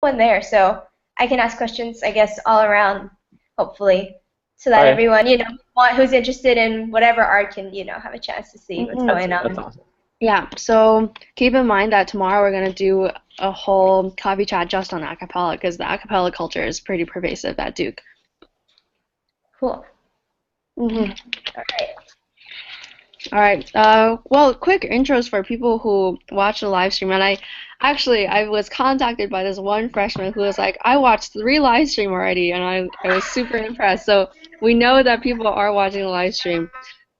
everyone there, so I can ask questions, I guess, all around, hopefully, so that Okay, everyone, who's interested in whatever art can, have a chance to see what's that's going that's on. awesome. Yeah, so keep in mind that tomorrow we're gonna do a whole coffee chat just on acapella because the acapella culture is pretty pervasive at Duke. Cool. Hmm. All right. All right. Well, quick intros for people who watch the live stream. And I was contacted by this one freshman who was like, I watched 3 live stream already, and I was super impressed. So we know that people are watching the live stream.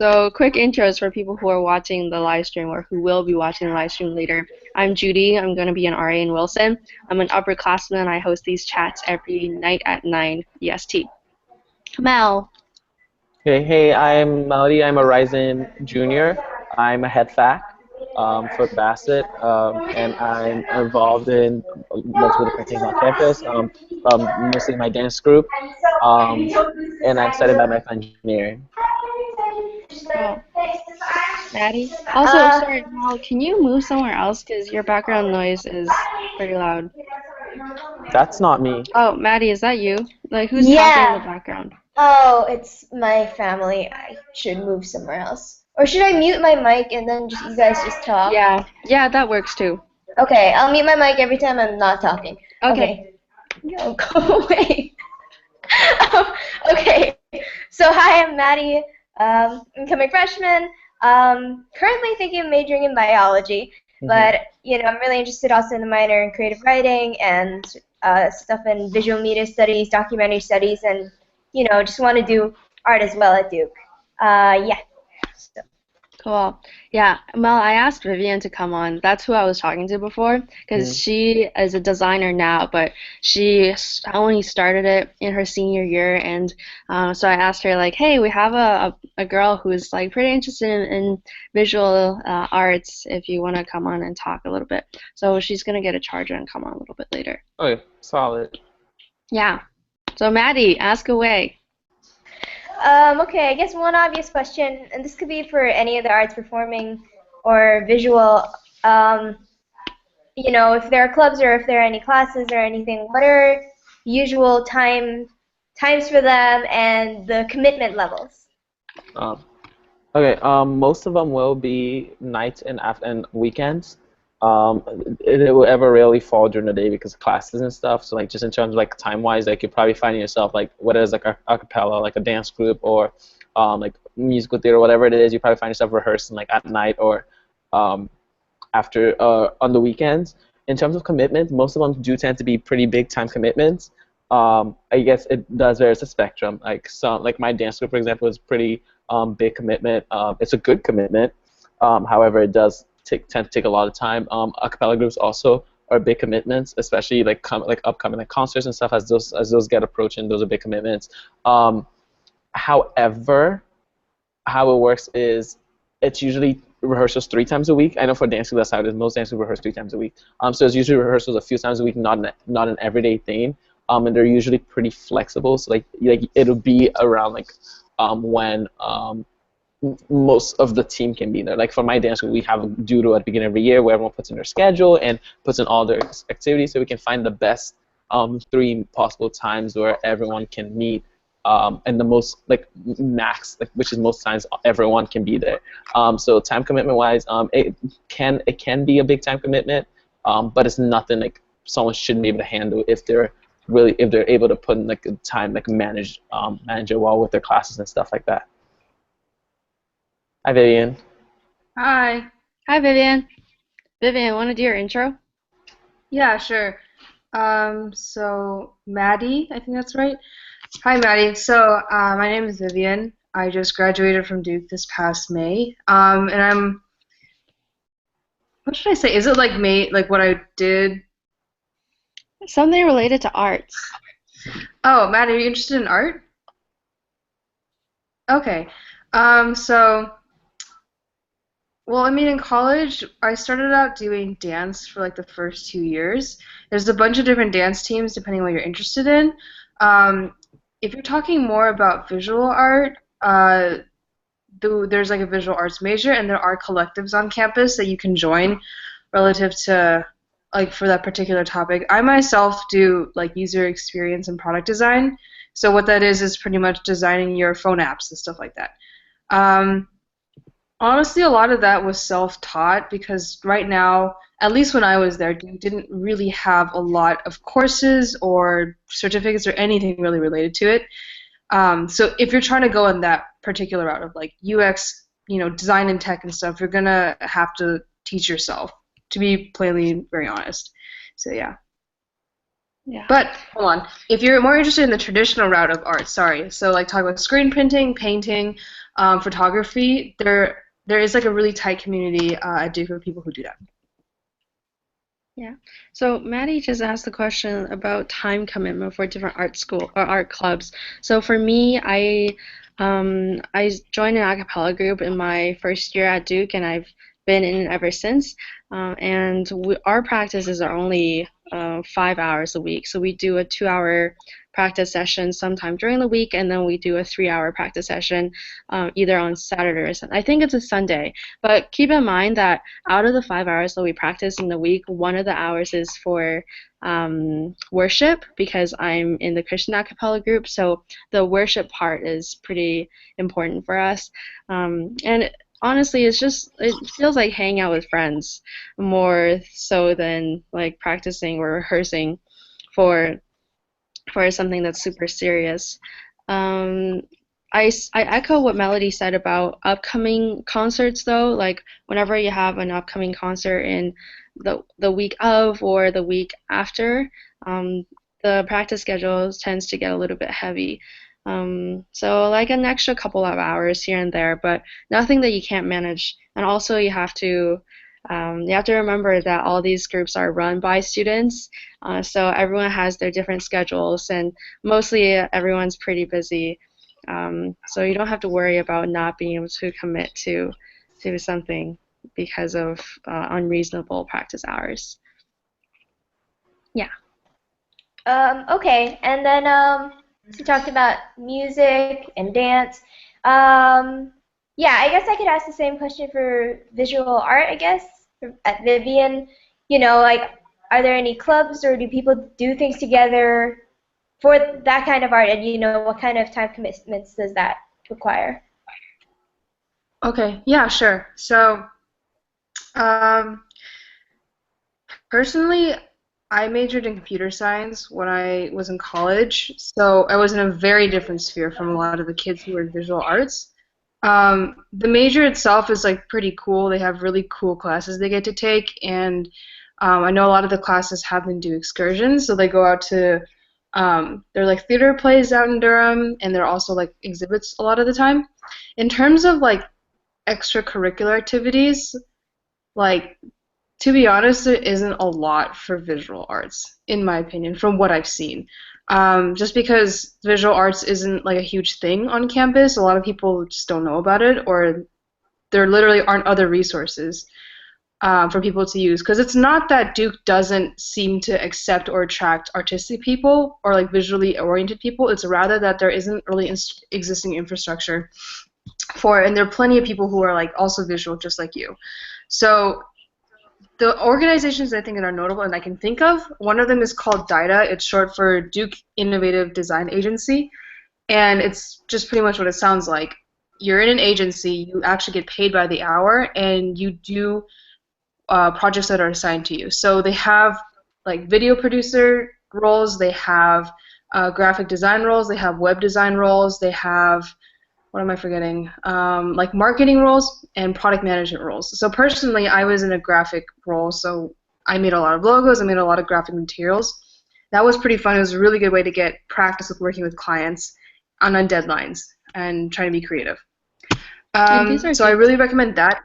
So quick intros for people who are watching the live stream or who will be watching the live stream later. I'm Judy. I'm going to be an RA in Wilson. I'm an upperclassman. I host these chats every night at 9 EST. Mel. Okay, hey, I'm Melody. I'm a Ryzen junior. I'm a head fac for Bassett, and I'm involved in multiple different things on campus, mostly my dance group, um, and I'm studying biomedical engineering. Oh. Maddie? Also, Uh, sorry, Mal, can you move somewhere else? Because your background noise is pretty loud. That's not me. Oh, Maddie, is that you? Like, who's talking in the yeah. background? Oh, it's my family. I should move somewhere else. Or should I mute my mic and then just you guys just talk? Yeah, yeah, that works too. Okay, I'll mute my mic every time I'm not talking. Okay. Okay. No, go away. Okay. So hi, I'm Maddie, incoming freshman. Currently thinking of majoring in biology, Hmm. but I'm really interested also in the minor in creative writing and stuff in visual media studies, documentary studies, and just want to do art as well at Duke. Yeah. So, Cool. Yeah, Mel, I asked Vivian to come on. That's who I was talking to before, because she is a designer now, but only started it in her senior year, and so I asked her like, hey, we have a girl who's like pretty interested in visual arts. If you want to come on and talk a little bit, so she's gonna get a charger and come on a little bit later. Okay, solid. Yeah. So Maddie, ask away. okay, I guess one obvious question, and this could be for any of the arts, performing or visual. Um, if there are clubs or if there are any classes or anything, what are usual times for them and the commitment levels? Um, Okay, most of them will be nights and weekends. Um, it will ever rarely fall during the day because of classes and stuff. So like just in terms of like time wise, like you're probably finding yourself like whether it's like a cappella, like a dance group or like musical theater, whatever it is, you probably find yourself rehearsing like at night or um, after on the weekends. In terms of commitments, most of them do tend to be pretty big time commitments. I guess it does vary. It's a spectrum. Like some, like my dance group, for example, is pretty big commitment. It's a good commitment. However, it does tend to take a lot of time. A cappella groups also are big commitments, especially like like upcoming like concerts and stuff. As those get approaching, those are big commitments. However, how it works is it's usually rehearsals 3 times a week. I know for dancing that's how it is. Most dancers rehearse 3 times a week. So it's usually rehearsals a few times a week, not an everyday thing. And they're usually pretty flexible. So like it'll be around like when most of the team can be there. Like for my dance group, we have a doodle at the beginning of every year where everyone puts in their schedule and puts in all their activities so we can find the best 3 possible times where everyone can meet and the most like max, like which is most times everyone can be there. So time commitment wise, it can be a big time commitment, but it's nothing like someone shouldn't be able to handle if they're able to put in like time like manage it well with their classes and stuff like that. Hi Vivian. Hi. Hi, Vivian. Vivian, want to do your intro? Yeah, sure. So Maddie, I think that's right. Hi, Maddie. So, my name is Vivian. I just graduated from Duke this past May. And what should I say? Is it like May, like what I did? Something related to arts. Oh, Maddie, are you interested in art? Okay. So, well, I mean, in college, I started out doing dance for like the first 2 years. There's a bunch of different dance teams depending on what you're interested in. Um, if you're talking more about visual art, there's like a visual arts major, and there are collectives on campus that you can join relative to like for that particular topic. I myself do like user experience and product design. So what that is pretty much designing your phone apps and stuff like that. Um, Honestly, a lot of that was self-taught because right now, at least when I was there, you didn't really have a lot of courses or certificates or anything really related to it. So if you're trying to go in that particular route of like UX, design and tech and stuff, you're gonna have to teach yourself, to be plainly very honest. So yeah. Yeah. But hold on, if you're more interested in the traditional route of art, sorry, so like talk about screen printing, painting, photography, there is like a really tight community at Duke of people who do that. Yeah. So Maddie just asked the question about time commitment for different art school or art clubs. So for me, I joined an acapella group in my first year at Duke, and I've been in it ever since. And our practices are only 5 hours a week. So we do a 2-hour practice session sometime during the week, and then we do a 3-hour practice session either on Saturday or Sunday. I think it's a Sunday. But keep in mind that out of the 5 hours that we practice in the week, one of the hours is for worship, because I'm in the Christian acapella group. So the worship part is pretty important for us. And honestly, it feels like hanging out with friends more so than like practicing or rehearsing for something that's super serious. I echo what Melody said about upcoming concerts though. Like whenever you have an upcoming concert in the week of or the week after, the practice schedule tends to get a little bit heavy. So like an extra couple of hours here and there, but nothing that you can't manage. And also you have to remember that all these groups are run by students, so everyone has their different schedules, and mostly everyone's pretty busy. So you don't have to worry about not being able to commit to something because of unreasonable practice hours. Yeah. Okay, and then so we talked about music and dance. Yeah, I guess I could ask the same question for visual art, I guess, at Vivian. Like, are there any clubs or do people do things together for that kind of art, and what kind of time commitments does that require? Okay, yeah, sure. So, personally, I majored in computer science when I was in college, so I was in a very different sphere from a lot of the kids who were in visual arts. The major itself is like pretty cool. They have really cool classes they get to take, and I know a lot of the classes have them do excursions, so they go out to they're like theater plays out in Durham, and they're also like exhibits a lot of the time. In terms of like extracurricular activities, like to be honest, there isn't a lot for visual arts, in my opinion, from what I've seen. Just because visual arts isn't like a huge thing on campus, a lot of people just don't know about it, or there literally aren't other resources for people to use. Because it's not that Duke doesn't seem to accept or attract artistic people or like visually oriented people. It's rather that there isn't really existing infrastructure for it, and there are plenty of people who are like also visual, just like you. So the organizations I think that are notable and I can think of, one of them is called DIDA. It's short for Duke Innovative Design Agency, and it's just pretty much what it sounds like. You're in an agency, you actually get paid by the hour, and you do projects that are assigned to you. So they have like video producer roles, they have graphic design roles, they have web design roles, they have, what am I forgetting? Like marketing roles and product management roles. So personally, I was in a graphic role, so I made a lot of logos, I made a lot of graphic materials. That was pretty fun. It was a really good way to get practice with working with clients on deadlines and trying to be creative. So I really recommend that.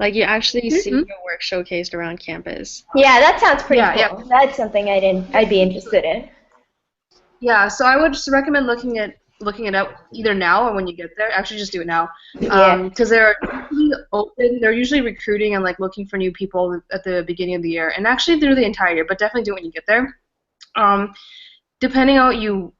Like you actually see your work showcased around campus. Yeah, that sounds pretty cool. Yeah. That's something I'd be interested in. Yeah, so I would just recommend looking it up either now or when you get there. Actually, just do it now. Yeah. Because they're usually open. They're usually recruiting and like looking for new people at the beginning of the year, and actually through the entire year. But definitely do it when you get there. Depending on what you,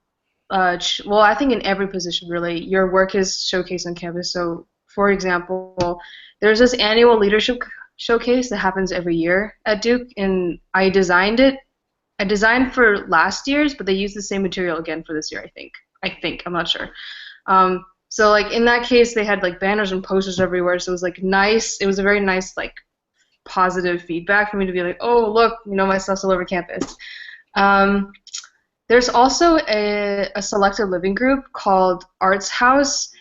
well, I think in every position really, your work is showcased on campus. So, for example, there's this annual leadership showcase that happens every year at Duke, and I designed it. I designed for last year's, but they used the same material again for this year, I think. I'm not sure. So like in that case, they had like banners and posters everywhere, so it was like nice. It was a very nice like positive feedback for me to be like, oh look, my stuff's all over campus. There's also a selected living group called Arts House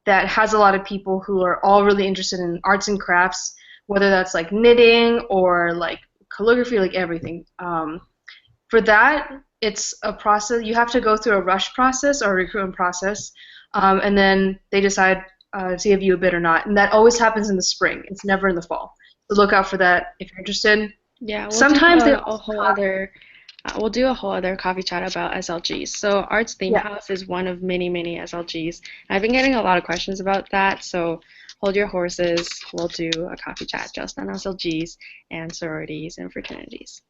that has a lot of people who are all really interested in arts and crafts, whether that's like knitting or like calligraphy, like everything. For that, it's a process. You have to go through a rush process or a recruitment process, and then they decide to give you a bid or not. And that always happens in the spring. It's never in the fall. So look out for that if you're interested. Yeah, we'll Sometimes do they a whole other. We'll do a whole other coffee chat about SLGs. So Arts Theme House is one of many, many SLGs. I've been getting a lot of questions about that, so hold your horses. We'll do a coffee chat just on SLGs and sororities and fraternities.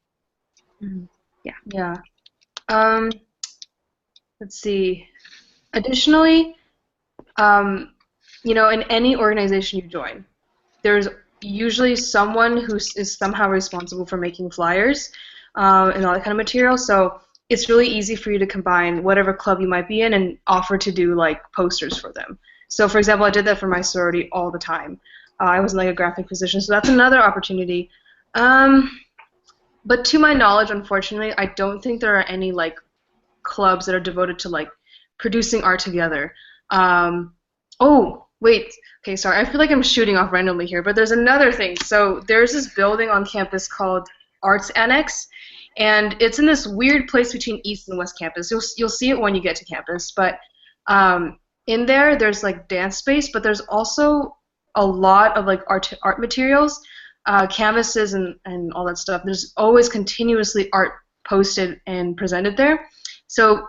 Yeah. Let's see. Additionally, in any organization you join, there's usually someone who is somehow responsible for making flyers and all that kind of material. So it's really easy for you to combine whatever club you might be in and offer to do like posters for them. So for example, I did that for my sorority all the time. I was in like a graphic position, so that's another opportunity. But to my knowledge, unfortunately, I don't think there are any like clubs that are devoted to like producing art together. Oh, wait. Okay, sorry. I feel like I'm shooting off randomly here, but there's another thing. So there's this building on campus called Arts Annex, and it's in this weird place between East and West Campus. You'll see it when you get to campus, but in there's like dance space, but there's also a lot of like art materials, canvases and all that stuff. There's always continuously art posted and presented there. So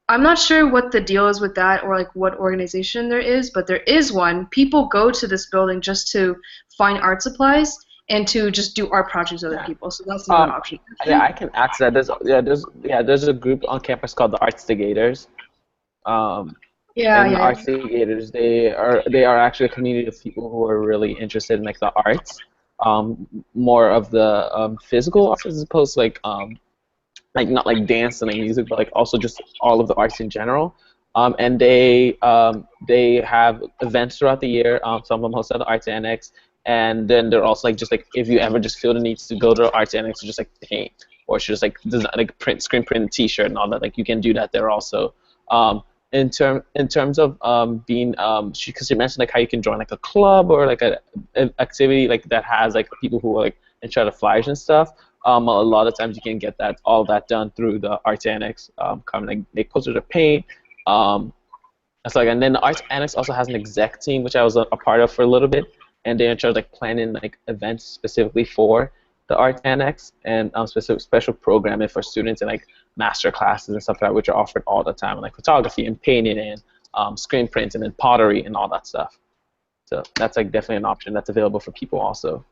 I'm not sure what the deal is with that or like what organization there is, but there is one. People go to this building just to find art supplies and to just do art projects with other people. So that's another option. Yeah, I can answer that. There's a group on campus called the Artstigators. Artstigators, they are actually a community of people who are really interested in like the arts, more of the physical arts as opposed to like not like dance and like music, but like also just all of the arts in general. And they have events throughout the year. Some of them host at the Arts Annex, and then they're also like just like if you ever just feel the need to go to the Arts Annex to just like paint or just like design, like screen print a T-shirt and all that, like you can do that there also. In terms of being, because you mentioned like how you can join like a club or like an activity like that has like people who are like in charge of flyers and stuff. A lot of times you can get all that done through the Arts Annex. Like they posters or paint. That's like, and then the Arts Annex also has an exec team, which I was a part of for a little bit, and they're in charge of like planning like events specifically for the Arts Annex and special programming for students and like master classes and stuff like that, which are offered all the time, like photography and painting and screen printing and pottery and all that stuff. So that's like definitely an option that's available for people also.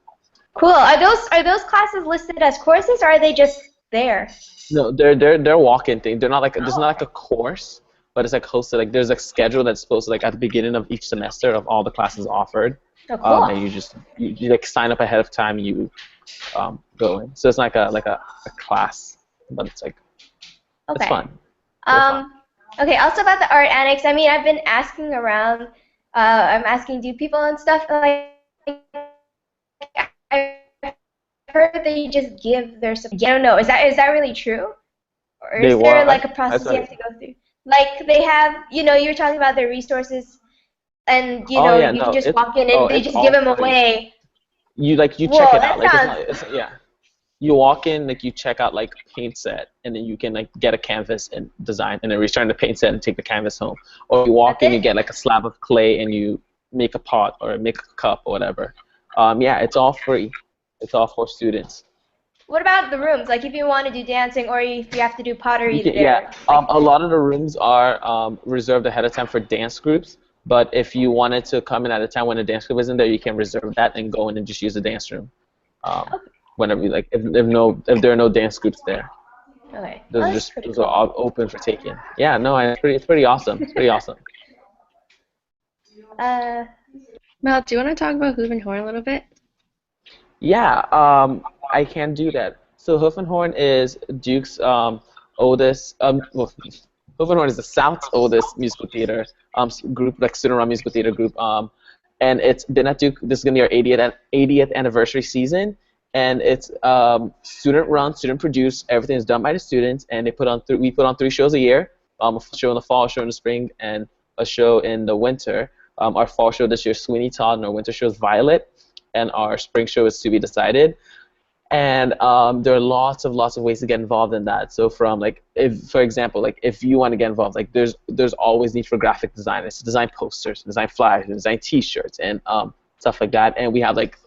Cool. Are those classes listed as courses, or are they just there? No, they're walk-in thing. They're not like there's not like a course, but it's like hosted. Like there's a schedule that's supposed to like at the beginning of each semester of all the classes offered. Oh, cool. And you like sign up ahead of time. You go in. So it's like a class, but it's like it's fun. Okay. Also about the Art Annex. I mean, I've been asking around. I'm asking do people and stuff like. I've heard they just give their support. I don't know. Is that really true? Or is there like a process you have to go through? Like they have, you're talking about their resources, and you can just walk in and they just give them away. You check it out. Like you walk in, like you check out like paint set, and then you can like get a canvas and design, and then return the paint set and take the canvas home. Or you walk in, you get like a slab of clay, and you make a pot or make a cup or whatever. It's all free. It's all for students. What about the rooms? Like if you want to do dancing or if you have to do pottery a lot of the rooms are reserved ahead of time for dance groups. But if you wanted to come in at a time when a dance group isn't there, you can reserve that and go in and just use the dance room. Whenever you like, if there are no dance groups there. Okay. Those are all open for taking. Yeah, no, it's pretty awesome. It's pretty awesome. Mel, do you want to talk about Hoop and Horn a little bit? Yeah, I can do that. So Hoof and Horn is Duke's oldest. Well, Hoof and Horn is the South's oldest musical theater group, like student-run musical theater group. And it's been at Duke. This is gonna be our 80th anniversary season, and it's student-run, student-produced. Everything is done by the students, and we put on 3 shows a year. A show in the fall, a show in the spring, and a show in the winter. Our fall show this year is Sweeney Todd, and our winter show is Violet, and our spring show is To Be Decided. And there are lots of ways to get involved in that. So from like, if for example, like if you want to get involved, like there's always need for graphic designers to design posters, design flyers, design T-shirts, and stuff like that. And we have like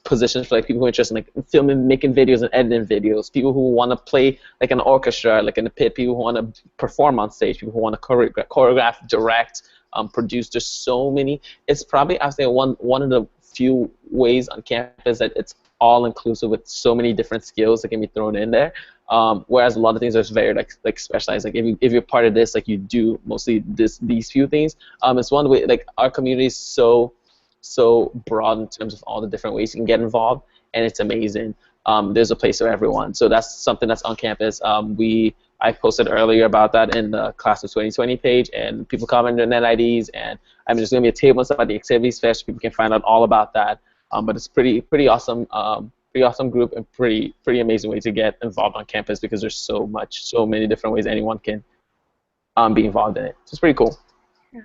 positions for like people who are interested in like filming, making videos, and editing videos. People who want to play like an orchestra, like in the pit. People who want to perform on stage. People who want to choreograph, direct, produce. There's so many. It's probably, I say, one of the few ways on campus that it's all inclusive with so many different skills that can be thrown in there. Whereas a lot of things are very like specialized. Like if you're part of this, like you do mostly these few things. It's one way. Like our community is so broad in terms of all the different ways you can get involved, and it's amazing. There's a place for everyone. So that's something that's on campus. I posted earlier about that in the Class of 2020 page, and people comment their net IDs, and there's going to be a table and stuff at the Activities Fair so people can find out all about that. But it's pretty awesome, pretty awesome group, and pretty amazing way to get involved on campus because there's so many different ways anyone can be involved in it. So it's pretty cool. Yeah.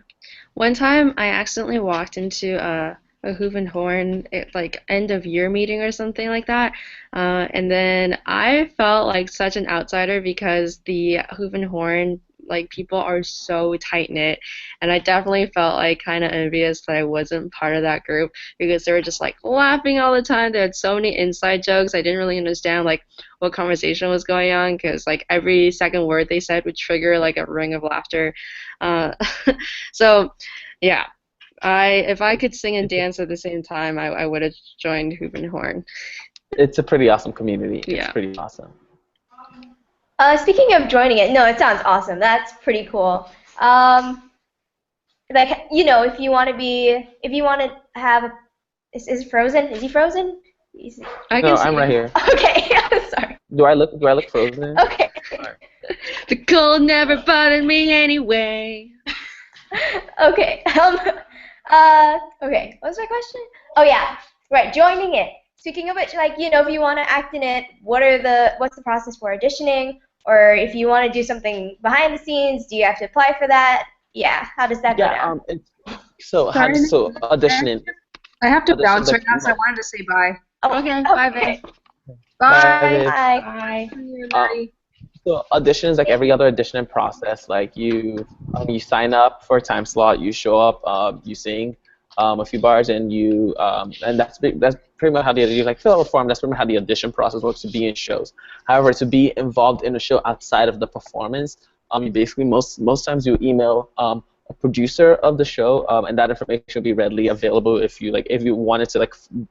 One time I accidentally walked into a Hoof and Horn like end of year meeting or something like that, and then I felt like such an outsider because the Hoof and Horn like people are so tight knit, and I definitely felt like kind of envious that I wasn't part of that group because they were just like laughing all the time. They had so many inside jokes. I didn't really understand like what conversation was going on because like every second word they said would trigger like a ring of laughter. So yeah. If I could sing and dance at the same time, I would have joined Hoof and Horn. It's a pretty awesome community. Yeah. It's pretty awesome. Speaking of joining it, no, it sounds awesome. That's pretty cool. Like, you know, if you want to have, is Frozen? Is he Frozen? No, I'm right here. Okay, sorry. Do I look frozen? Okay. The cold never bothered me anyway. Okay. Okay. What was my question? Oh yeah. Right. Joining it. Speaking of which, like, you know, if you want to act in it, what's the process for auditioning? Or if you want to do something behind the scenes, do you have to apply for that? Yeah. How does that go down? So auditioning. I have to bounce right now, so I wanted to say bye. Oh, Okay. Bye, babe. Bye. Bye. Bye. So audition is like every other auditioning process. Like you sign up for a time slot, you show up, you sing a few bars, and that's pretty much how you like fill out a form. That's pretty much how the audition process works to be in shows. However, to be involved in a show outside of the performance, you basically most times you email a producer of the show, and that information will be readily available if you wanted to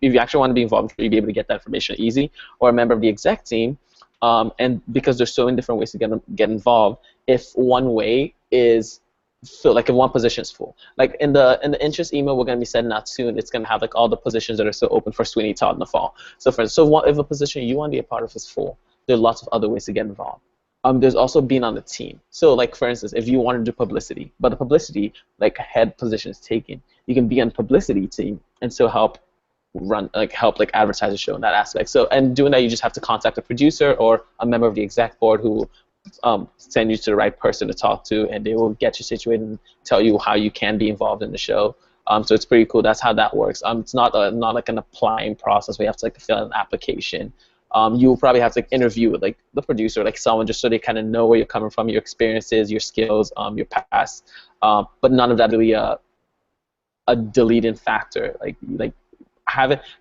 if you actually want to be involved, you'll be able to get that information easy, or a member of the exec team. And because there's so many different ways to get involved, if one way is fill, like if one position is full, like in the interest email we're going to be sending out soon, it's going to have like all the positions that are still open for Sweeney Todd in the fall. So if a position you want to be a part of is full, there are lots of other ways to get involved. There's also being on the team. So like for instance, if you want to do publicity, but the publicity like head position is taken, you can be on the publicity team and still help advertise the show in that aspect. So, and doing that, you just have to contact a producer or a member of the exec board who send you to the right person to talk to, and they will get you situated and tell you how you can be involved in the show. So it's pretty cool. That's how that works. It's not like an applying process where you have to like fill out an application. You will probably have to interview with like the producer, like someone, just so they kind of know where you're coming from, your experiences, your skills, your past. But none of that really a deleting factor. Like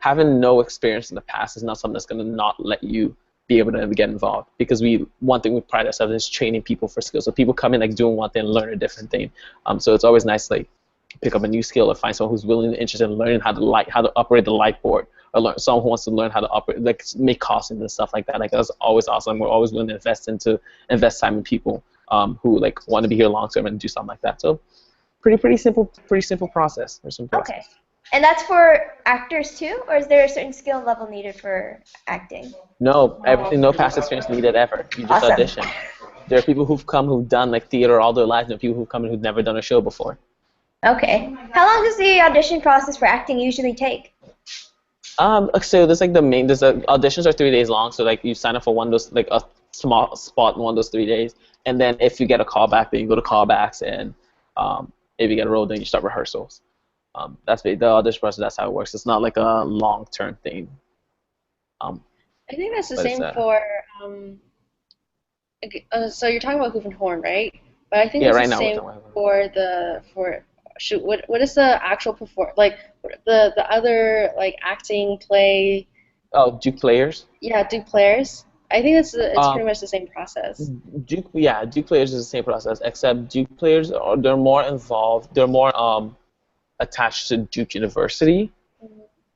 having no experience in the past is not something that's going to not let you be able to get involved, because one thing we pride ourselves in is training people for skills. So people come in like doing one thing and learn a different thing. So it's always nice to like pick up a new skill or find someone who's willing and interested in learning how to operate the light board, or someone who wants to learn how to operate, like make costings and stuff like that. Like that's always awesome. We're always willing to invest time in people who like want to be here long term and do something like that. So pretty simple process. Okay. And that's for actors too, or is there a certain skill level needed for acting? No, everything, no past experience needed ever. You just Awesome. audition. There are people who've done like theater all their lives, and there are people who've come in who've never done a show before. Okay. How long does the audition process for acting usually take? So there's like auditions are 3 days long. So like you sign up for one of those, like a small spot in one of those 3 days, and then if you get a call back, then you go to callbacks, and if you get a role, then you start rehearsals. That's the audition process. That's how it works. It's not like a long-term thing. I think that's the But it's, same for. So you're talking about Hoof and Horn, right? But I think Yeah, it's right the now we're same talking about- for shoot. What is the actual the other like acting play? Oh, Duke players. Yeah, Duke players. I think it's Um, pretty much the same process. Duke players is the same process, except Duke players they're more involved. They're more attached to Duke University.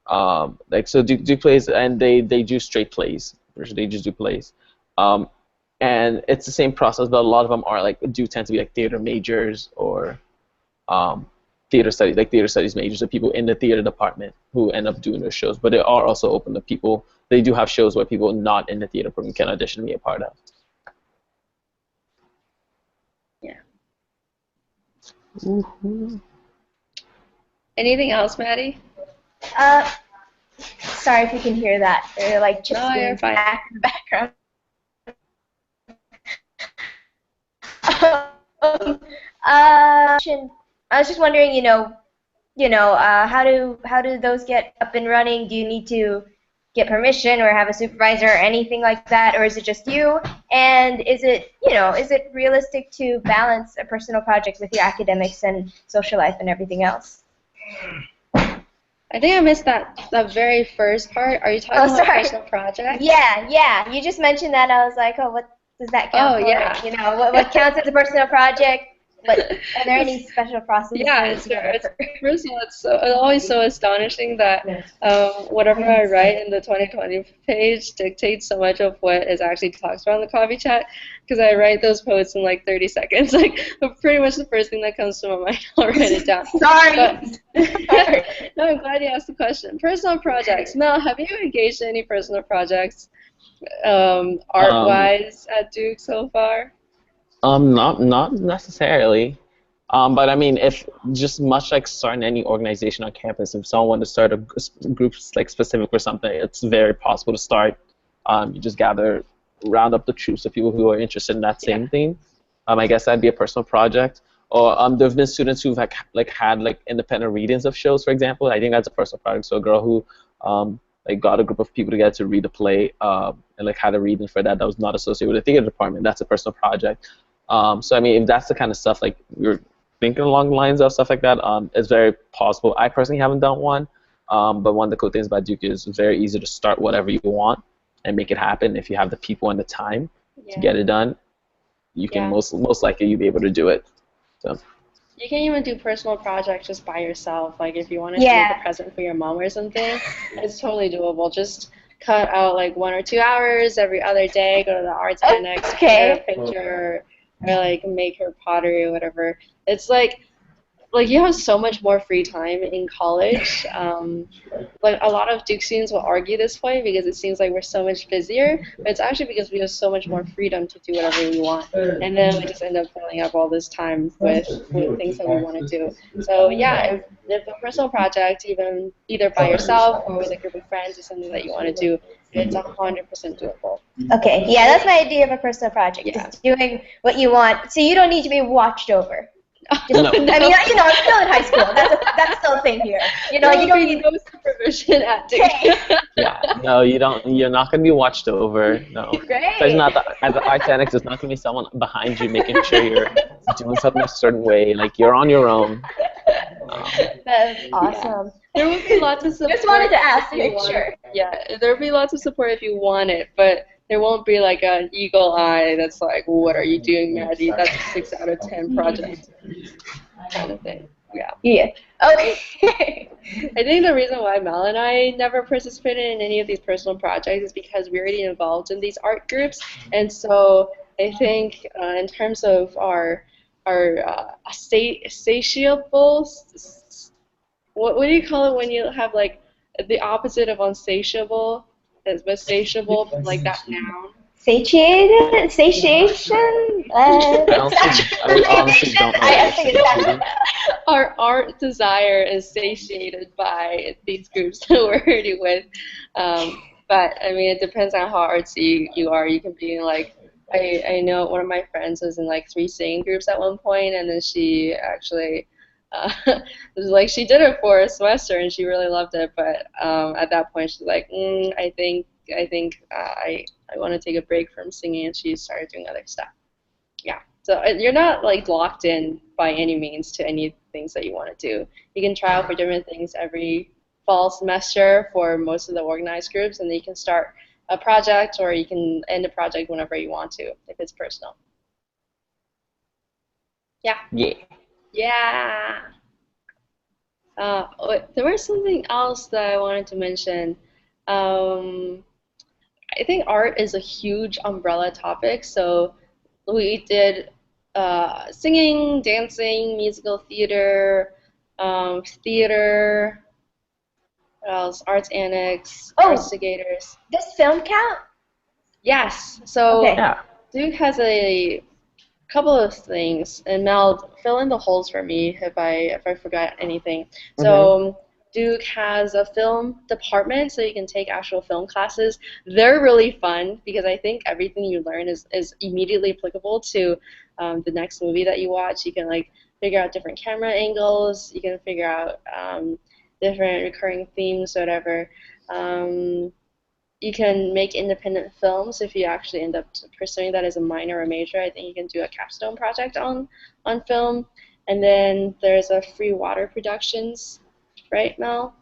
Like so Duke plays, and they do straight plays. They just do plays. And it's the same process, but a lot of them are like do tend to be like theater majors or theater studies majors, so people in the theater department who end up doing those shows. But they are also open to people. They do have shows where people not in the theater program can audition and be a part of. Yeah. Mm-hmm. Anything else, Maddie? Sorry if you can hear that. There are like chips No, you're being fine. back in the background. I was just wondering, how do those get up and running? Do you need to get permission or have a supervisor or anything like that, or is it just you? And is it realistic to balance a personal project with your academics and social life and everything else? I think I missed that very first part. Are you talking about sorry. personal projects? Yeah. You just mentioned that. I was like, oh, what does that count for? Yeah. What counts as a personal project? But are there any special processes? Yeah, it's first of all, it's always so astonishing that whatever I write in the 2020 page dictates so much of what is actually talked about in the coffee chat, because I write those posts in like 30 seconds. Like, pretty much the first thing that comes to my mind, I'll write it down. Sorry. No, I'm glad you asked the question. Personal projects. Mel, have you engaged in any personal projects art-wise at Duke so far? Not necessarily. But I mean, if just much like starting any organization on campus, if someone wanted to start a group like specific for something, it's very possible to start. You just round up the troops of people who are interested in that same thing. I guess that'd be a personal project. Or there've been students who've had independent readings of shows, for example. I think that's a personal project. So a girl who got a group of people together to read a play and had a reading for that was not associated with the theater department. That's a personal project. So I mean, if that's the kind of stuff you're thinking along the lines of stuff like that, it's very possible. I personally haven't done one, but one of the cool things about Duke is it's very easy to start whatever you want and make it happen. If you have the people and the time to get it done, you can most likely you'll be able to do it. So. You can even do personal projects just by yourself. Like if you wanted to make a present for your mom or something, it's totally doable. Just cut out 1 or 2 hours every other day, go to the Arts Annex, take a picture, or make her pottery or whatever. It's like you have so much more free time in college. A lot of Duke students will argue this way because it seems like we're so much busier, but it's actually because we have so much more freedom to do whatever we want, and then we just end up filling up all this time with things that we want to do. So yeah, if a personal project, either by yourself or with a group of friends, is something that you want to do, it's 100% doable. Okay, yeah, that's my idea of a personal project. Just doing what you want, so you don't need to be watched over. No. I mean, I'm still in high school. That's still a thing here. You don't need no supervision at Duke. Yeah, no, you don't. You're not going to be watched over. No. Great. Especially not at the Arts Annex. There's not going to be someone behind you making sure you're doing something a certain way. You're on your own. That's awesome. There will be lots of support. Just wanted to ask to make sure. Yeah, there will be lots of support if you want it, but there won't be an eagle eye that's like, what are you doing, Maddie? That's a 6 out of 10 project kind of thing. Yeah. Okay. I think the reason why Mel and I never participated in any of these personal projects is because we're already involved in these art groups, and so I think in terms of our satiable what do you call it when you have like the opposite of unsatiable? Is but satiable, but like that noun. Satiated? Satiation? I honestly don't know I what think you're it's saying. Our art desire is satiated by these groups that we're already with. But I mean, it depends on how artsy you are. You can be like, I know one of my friends was in like three singing groups at one point, and then she actually, it was like she did it for a semester and she really loved it. But at that point, she's like, I want to take a break from singing, and she started doing other stuff. Yeah. So you're not like locked in by any means to any things that you want to do. You can try out for different things every fall semester for most of the organized groups, and then you can start a project or you can end a project whenever you want to, if it's personal. Yeah. Yeah. Yeah. There was something else that I wanted to mention. Um, I think art is a huge umbrella topic, so we did singing, dancing, musical theater, theater, what else? Arts Annex, Oh, Artsigators. does film count? Yes. So Okay. Yeah. Duke has a couple of things, and Mel, fill in the holes for me if I forgot anything. So Duke has a film department, so you can take actual film classes. They're really fun because I think everything you learn is immediately applicable to the next movie that you watch. You can like figure out different camera angles. You can figure out different recurring themes, whatever. Um, you can make independent films if you actually end up pursuing that as a minor or major. I think you can do a capstone project on film. And then there's a free water productions, right, Mel?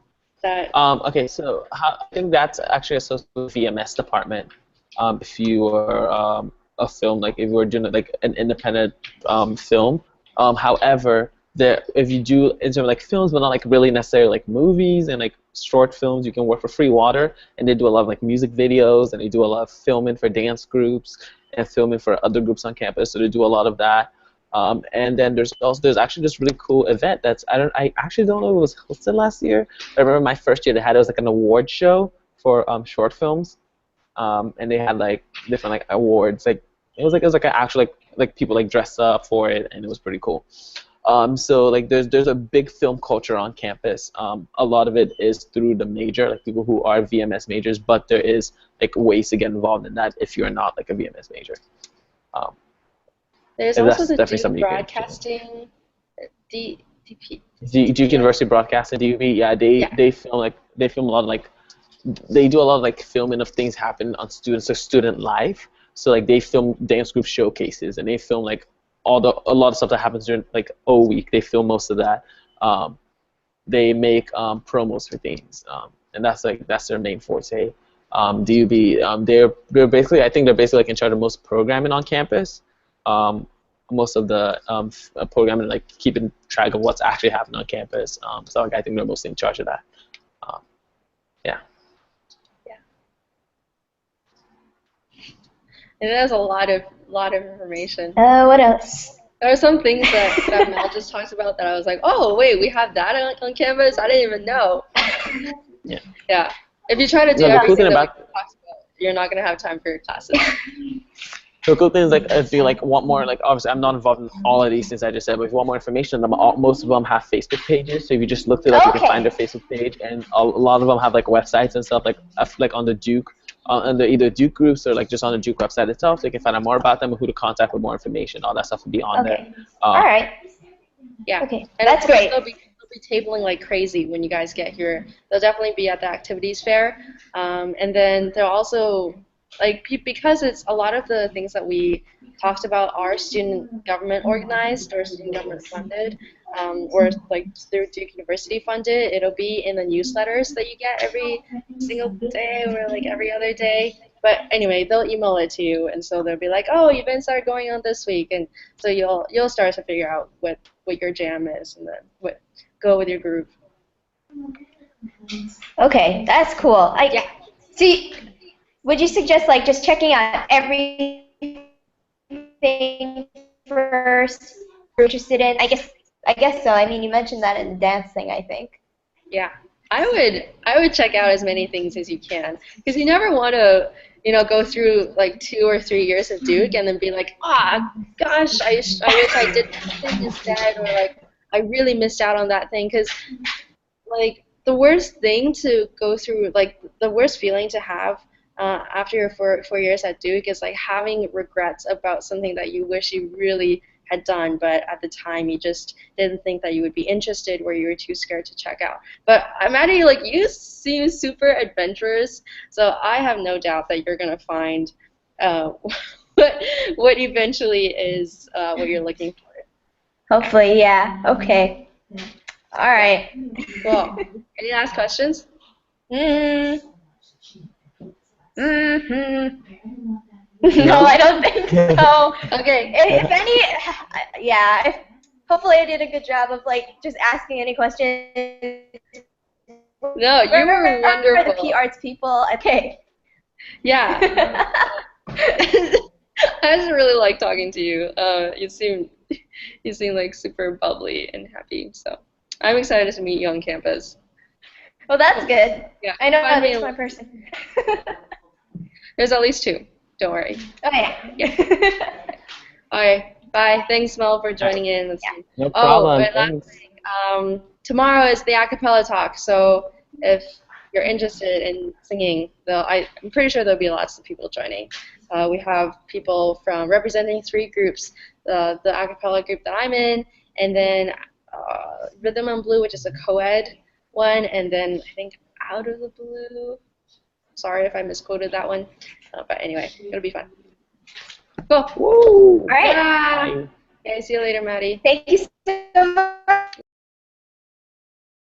That Okay, so I think that's actually associated with VMS department. If you were a film, like if you were doing like an independent film. However, if you do in terms of like films, but not like really necessarily like movies and like short films, you can work for free water, and they do a lot of like music videos, and they do a lot of filming for dance groups and filming for other groups on campus. So they do a lot of that. And then there's actually this really cool event that's I actually don't know if it was hosted last year. I remember my first year they had it was like an award show for short films, and they had like different like awards. Like it was like an actual like people like dress up for it, and it was pretty cool. So like there's a big film culture on campus. A lot of it is through the major, like people who are VMS majors, but there is like ways to get involved in that if you're not like a VMS major. Um, there's and also that's the definitely Duke something you can. Broadcasting, DP. Duke University Broadcasting, DUB, yeah, Yeah. they film a lot of like they do a lot of like filming of things happen on student life. So like they film dance group showcases, and they film like a lot of stuff that happens during like O week. They film most of that. They make promos for things, and that's their main forte. DUB, they're basically, I think they're basically like in charge of most programming on campus. Most of the programming, like keeping track of what's actually happening on campus. So like, I think they're mostly in charge of that. Yeah. Yeah. And there's a lot of information. What else? There are some things that Mel just talked about that I was like, oh wait, we have that on campus? I didn't even know. Yeah. Yeah. If you try to do No, the cool everything thing that we about talked about, you're not gonna have time for your classes. the cool thing is like if you like want more, like obviously I'm not involved in all of these things I just said, but if you want more information, most of them have Facebook pages. So if you just look it up, you can find their Facebook page, and a lot of them have like websites and stuff like on the Duke, under either Duke groups or like just on the Duke website itself. So you can find out more about them and who to contact for more information. All that stuff will be on there. Okay. All right. Yeah. Okay. And That's of course, great. they'll be tabling like crazy when you guys get here. They'll definitely be at the activities fair, and then they'll also like because it's a lot of the things that we talked about are student government organized or student government funded, or like through Duke University funded. It'll be in the newsletters that you get every single day or like every other day. But anyway, they'll email it to you, and so they'll be like, "Oh, events are going on this week," and so you'll start to figure out what your jam is, and then go with your group. Okay, that's cool. Yeah. See, would you suggest like just checking out everything first you're interested in? I guess so. I mean, you mentioned that in the dance thing, I think. Yeah, I would check out as many things as you can because you never want to go through like 2 or 3 years at Duke and then be like, ah, gosh, I wish I did this thing instead, or like I really missed out on that thing because like the worst thing to go through, like the worst feeling to have after your 4 years at Duke is like having regrets about something that you wish you really had done, but at the time you just didn't think that you would be interested, or you were too scared to check out. But Maddie, like you seem super adventurous, so I have no doubt that you're gonna find uh, what eventually is what you're looking for. Hopefully, yeah. Okay. All right. Cool. Any last questions? Mm. Mm-hmm. No, I don't think so. Okay. If any, yeah. Hopefully, I did a good job of like just asking any questions. No, you were We're wonderful. the P-Arts people. Okay. Yeah. I just really like talking to you. You seem like super bubbly and happy. So I'm excited to meet you on campus. Well, that's good. Yeah. I know Find me that's a- my person. There's at least 2. Don't worry. Oh yeah. All right. Bye. Thanks, Mel, for joining in. Let's see. No Oh, problem. but last Thanks. thing, tomorrow is the acapella talk. So if you're interested in singing, I'm pretty sure there'll be lots of people joining. We have people from representing 3 groups: the acapella group that I'm in, and then Rhythm and Blue, which is a co-ed one, and then I think Out of the Blue. Sorry if I misquoted that one, but anyway, it'll be fun. Cool. Woo! All right. Yeah. Okay, see you later, Maddie. Thank you so much.